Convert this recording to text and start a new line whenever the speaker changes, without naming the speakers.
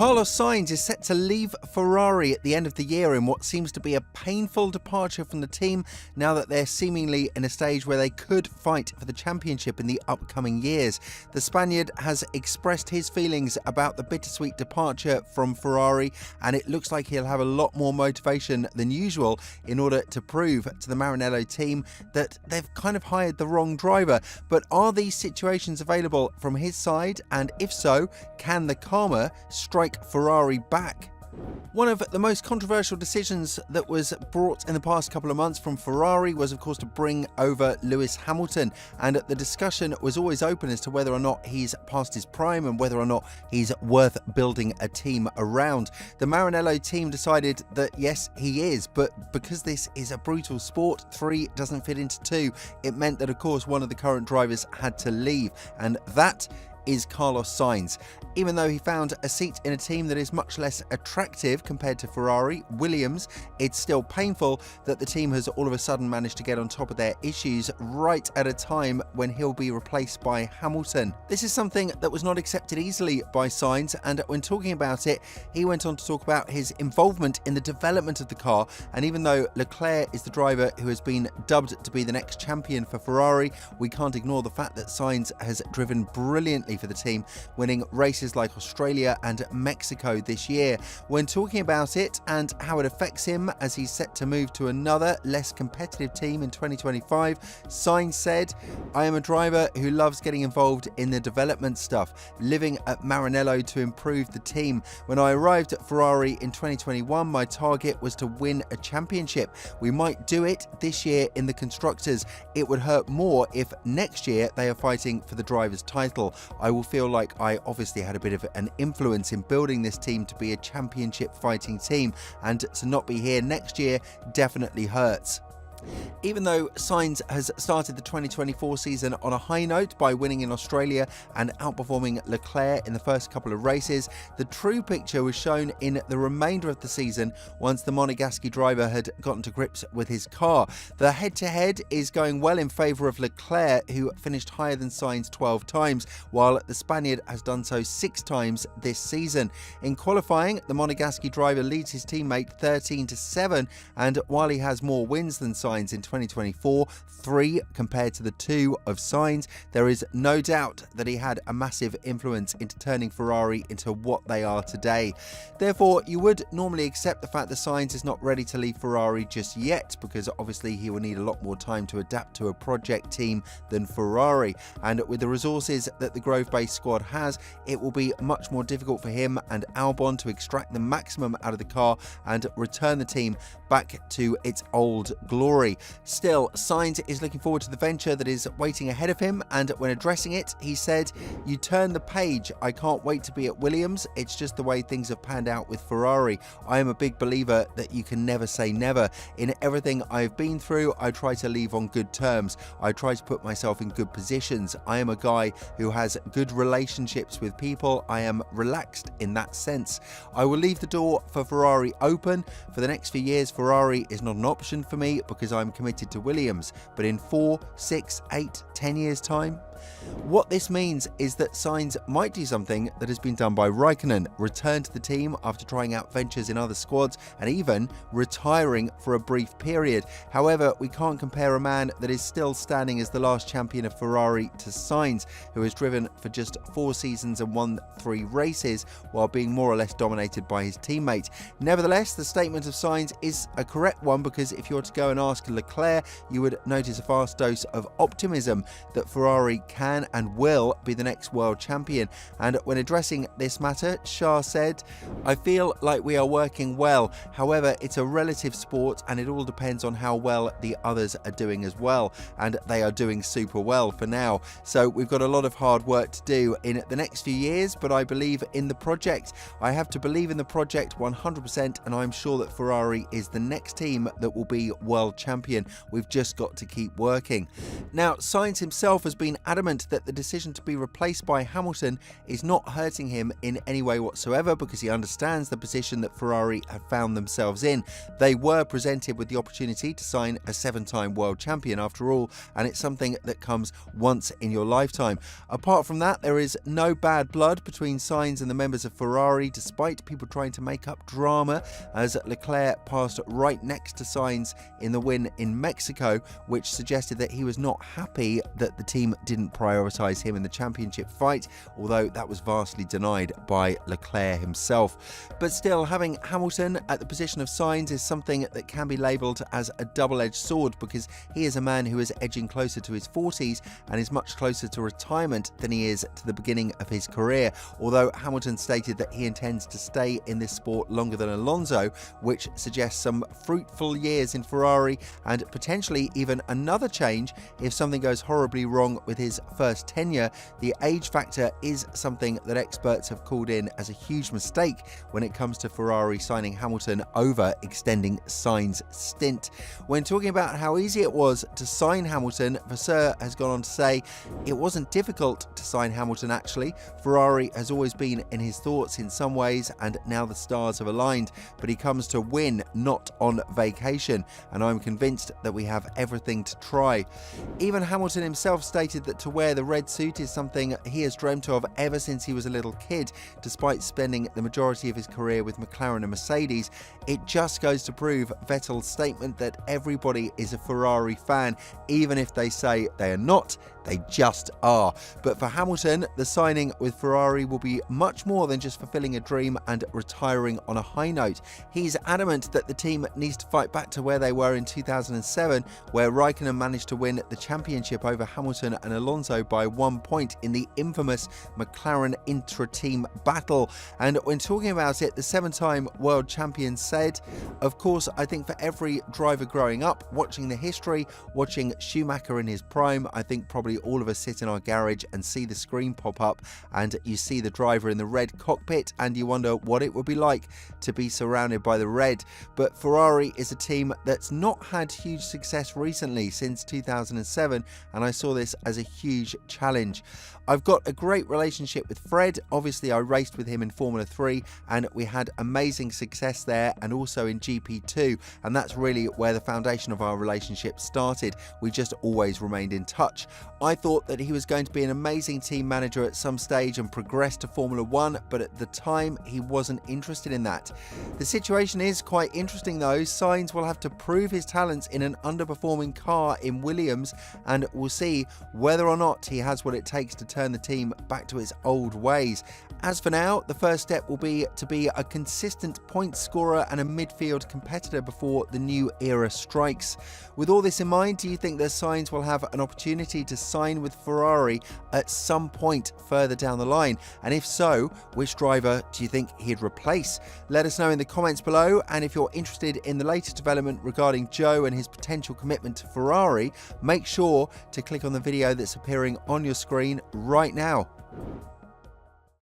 Carlos Sainz is set to leave Ferrari at the end of the year in what seems to be a painful departure from the team now that they're seemingly in a stage where they could fight for the championship in the upcoming years. The Spaniard has expressed his feelings about the bittersweet departure from Ferrari, and it looks like he'll have a lot more motivation than usual in order to prove to the Maranello team that they've kind of hired the wrong driver. But are these situations available from his side? And if so, can the karma strike Ferrari back? One of the most controversial decisions that was brought in the past couple of months from Ferrari was, of course, to bring over Lewis Hamilton, and the discussion was always open as to whether or not he's past his prime and whether or not he's worth building a team around. The Maranello team decided that yes, he is, but because this is a brutal sport, 3 doesn't fit into 2, it meant that, of course, one of the current drivers had to leave, and that is Carlos Sainz. Even though he found a seat in a team that is much less attractive compared to Ferrari, Williams, it's still painful that the team has all of a sudden managed to get on top of their issues right at a time when he'll be replaced by Hamilton. This is something that was not accepted easily by Sainz, and when talking about it, he went on to talk about his involvement in the development of the car. And even though Leclerc is the driver who has been dubbed to be the next champion for Ferrari, we can't ignore the fact that Sainz has driven brilliantly for the team, winning races like Australia and Mexico this year. When talking about it and how it affects him as he's set to move to another, less competitive team in 2025, Sainz said, "I am a driver who loves getting involved in the development stuff, living at Maranello to improve the team. When I arrived at Ferrari in 2021, my target was to win a championship. We might do it this year in the Constructors. It would hurt more if next year they are fighting for the driver's title. I will feel like I obviously had a bit of an influence in building this team to be a championship fighting team, and to not be here next year definitely hurts." Even though Sainz has started the 2024 season on a high note by winning in Australia and outperforming Leclerc in the first couple of races, the true picture was shown in the remainder of the season once the Monegasque driver had gotten to grips with his car. The head-to-head is going well in favour of Leclerc, who finished higher than Sainz 12 times, while the Spaniard has done so 6 times this season. In qualifying, the Monegasque driver leads his teammate 13-7, and while he has more wins than Sainz in 2024, 3 compared to the 2 of Sainz, there is no doubt that he had a massive influence into turning Ferrari into what they are today. Therefore, you would normally accept the fact that Sainz is not ready to leave Ferrari just yet, because obviously he will need a lot more time to adapt to a project team than Ferrari, and with the resources that the Grove-based squad has, it will be much more difficult for him and Albon to extract the maximum out of the car and return the team back to its old glory. Still, Sainz is looking forward to the venture that is waiting ahead of him, and when addressing it, he said, "You turn the page. I can't wait to be at Williams. It's just the way things have panned out with Ferrari. I am a big believer that you can never say never. In everything I've been through, I try to leave on good terms. I try to put myself in good positions. I am a guy who has good relationships with people. I am relaxed in that sense. I will leave the door for Ferrari open. For the next few years, Ferrari is not an option for me because I'm committed to Williams, but in 4, 6, 8, 10 years' time?" What this means is that Sainz might do something that has been done by Raikkonen, return to the team after trying out ventures in other squads and even retiring for a brief period. However, we can't compare a man that is still standing as the last champion of Ferrari to Sainz, who has driven for just 4 seasons and won 3 races while being more or less dominated by his teammate. Nevertheless, the statement of Sainz is a correct one, because if you were to go and ask Leclerc, you would notice a vast dose of optimism that Ferrari can and will be the next world champion. And when addressing this matter, Shah said, "I feel like we are working well. However, it's a relative sport and it all depends on how well the others are doing as well. And they are doing super well for now. So we've got a lot of hard work to do in the next few years, but I believe in the project. I have to believe in the project 100%, and I'm sure that Ferrari is the next team that will be world champion. We've just got to keep working." Now, Sainz himself has been adamant adamant that the decision to be replaced by Hamilton is not hurting him in any way whatsoever, because he understands the position that Ferrari had found themselves in. They were presented with the opportunity to sign a 7-time world champion after all, and it's something that comes once in your lifetime. Apart from that, there is no bad blood between Sainz and the members of Ferrari, despite people trying to make up drama as Leclerc passed right next to Sainz in the win in Mexico, which suggested that he was not happy that the team didn't prioritise him in the championship fight, although that was vastly denied by Leclerc himself. But still, having Hamilton at the position of Sainz is something that can be labelled as a double-edged sword, because he is a man who is edging closer to his 40s and is much closer to retirement than he is to the beginning of his career, although Hamilton stated that he intends to stay in this sport longer than Alonso, which suggests some fruitful years in Ferrari and potentially even another change if something goes horribly wrong with his first tenure. The age factor is something that experts have called in as a huge mistake when it comes to Ferrari signing Hamilton over extending Sainz's stint. When talking about how easy it was to sign Hamilton, Vasseur has gone on to say it wasn't difficult to sign Hamilton actually. Ferrari has always been in his thoughts in some ways, and now the stars have aligned, but he comes to win, not on vacation, and I'm convinced that we have everything to try. Even Hamilton himself stated that to wear the red suit is something he has dreamt of ever since he was a little kid, despite spending the majority of his career with McLaren and Mercedes. It just goes to prove Vettel's statement that everybody is a Ferrari fan, even if they say they are not. They just are. But for Hamilton, the signing with Ferrari will be much more than just fulfilling a dream and retiring on a high note. He's adamant that the team needs to fight back to where they were in 2007, where Raikkonen managed to win the championship over Hamilton and Alonso by 1 point in the infamous McLaren intra-team battle. And when talking about it, the 7-time world champion said, "Of course, I think for every driver growing up, watching the history, watching Schumacher in his prime, I think probably all of us sit in our garage and see the screen pop up and you see the driver in the red cockpit and you wonder what it would be like to be surrounded by the red." But Ferrari is a team that's not had huge success recently since 2007, and I saw this as a huge challenge. I've got a great relationship with Fred. Obviously, I raced with him in Formula 3 and we had amazing success there, and also in GP2, and that's really where the foundation of our relationship started. We just always remained in touch. I thought that he was going to be an amazing team manager at some stage and progress to Formula 1, but at the time he wasn't interested in that. The situation is quite interesting though. Sainz will have to prove his talents in an underperforming car in Williams, and we'll see whether or not he has what it takes to turn the team back to its old ways. As for now, the first step will be to be a consistent point scorer and a midfield competitor before the new era strikes. With all this in mind, do you think that Sainz will have an opportunity to sign with Ferrari at some point further down the line? And if so, which driver do you think he'd replace? Let us know in the comments below, and if you're interested in the latest development regarding Zhou and his potential commitment to Ferrari, make sure to click on the video that's appearing on your screen right now.